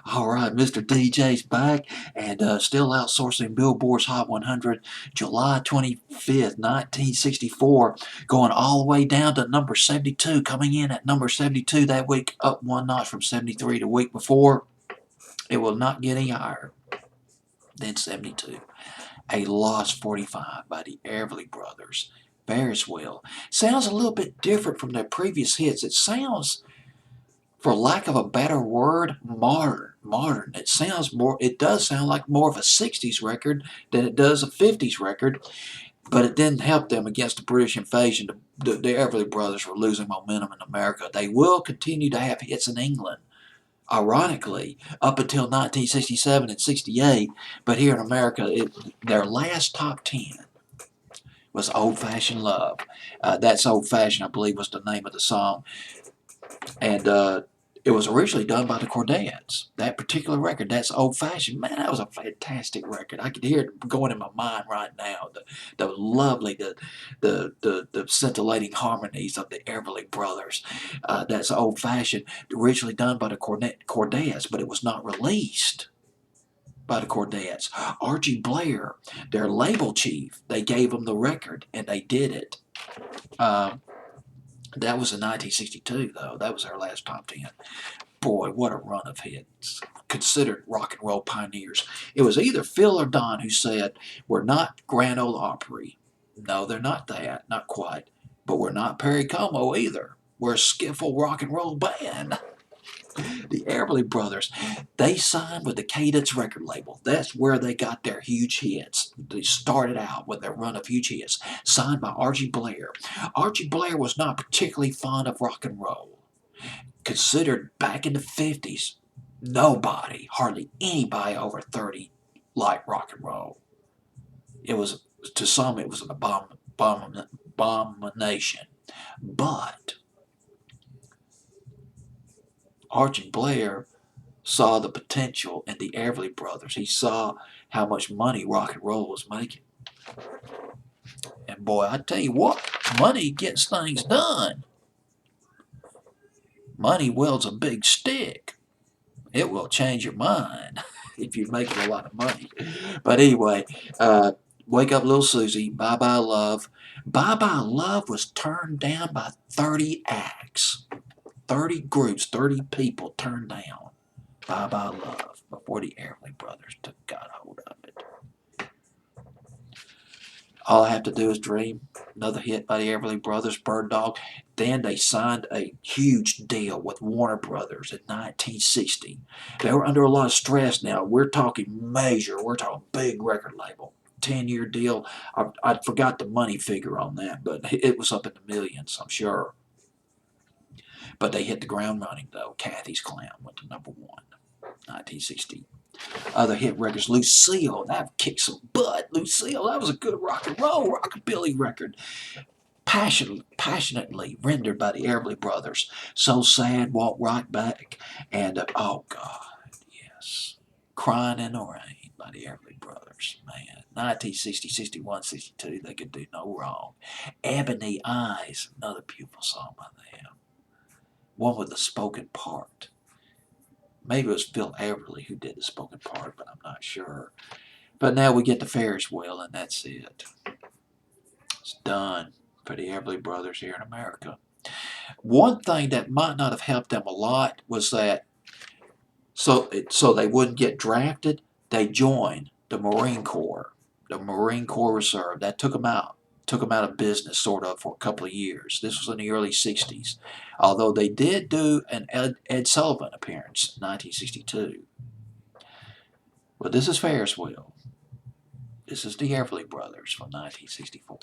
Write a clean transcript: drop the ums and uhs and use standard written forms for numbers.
All right, Mr. DJ's back and still outsourcing Billboard's Hot 100, July 25th, 1964, going all the way down to number 72, coming in at number 72 that week, up one notch from 73 the week before. It will not get any higher than 72. A Lost 45 by the Everly Brothers. Ferris Wheel. Sounds a little bit different from their previous hits. It sounds, for lack of a better word, modern. It sounds more, it does sound like more of a 60s record than it does a 50s record, but it didn't help them against the British invasion. The Everly Brothers were losing momentum in America. They will continue to have hits in England, ironically, up until 1967 and 68, but here in America, their last top 10 was Old Fashioned Love. That's Old Fashioned, I believe, was the name of the song. And it was originally done by the Chordettes. That particular record, that's Old Fashioned. Man, that was a fantastic record. I could hear it going in my mind right now. The lovely, the scintillating harmonies of the Everly Brothers. That's Old Fashioned, originally done by the Chordettes, but it was not released by the Chordettes. Archie Blair, their label chief, they gave them the record, and they did it. That was in 1962, though. That was our last top 10. Boy, what a run of hits. Considered rock and roll pioneers. It was either Phil or Don who said, we're not Grand Ole Opry. No, they're not that. Not quite. But we're not Perry Como either. We're a skiffle rock and roll band. The Everly Brothers, they signed with the Cadence record label. That's where they got their huge hits. They started out with their run of huge hits, signed by Archie Blair. Archie Blair was not particularly fond of rock and roll. Considered back in the 50s, nobody, hardly anybody over 30 liked rock and roll. It was, to some, it was an abomination. But Archie Blair saw the potential in the Everly Brothers. He saw how much money rock and roll was making. And boy, I tell you what, money gets things done. Money wields a big stick. It will change your mind if you're making a lot of money. But anyway, Wake Up Little Susie, Bye Bye Love. Bye Bye Love was turned down by 30 acts. 30 groups, 30 people turned down Bye Bye Love before the Everly Brothers got hold of it. All I Have to Do Is Dream, another hit by the Everly Brothers, Bird Dog. Then they signed a huge deal with Warner Brothers in 1960. They were under a lot of stress now. We're talking major, we're talking big record label. 10-year deal. I forgot the money figure on that, but it was up in the millions, I'm sure. But they hit the ground running, though. Kathy's Clown went to number 1, 1960. Other hit records, Lucille, that kicked some butt. Lucille, that was a good rock and roll, rockabilly record. Passionately rendered by the Everly Brothers. So Sad, Walk Right Back, and oh God, yes, Crying in the Rain by the Everly Brothers. Man, 1960, 61, 62, they could do no wrong. Ebony Eyes, another beautiful song by them. One with the spoken part. Maybe it was Phil Everly who did the spoken part, but I'm not sure. But now we get the Ferris wheel, and that's it. It's done for the Everly Brothers here in America. One thing that might not have helped them a lot was that so they wouldn't get drafted, they joined the Marine Corps, the Marine Corps Reserve. That took them out. Took them out of business, sort of, for a couple of years. This was in the early 60s. Although they did do an Ed Sullivan appearance in 1962. But this is Ferris Wheel. This is the Everly Brothers from 1964.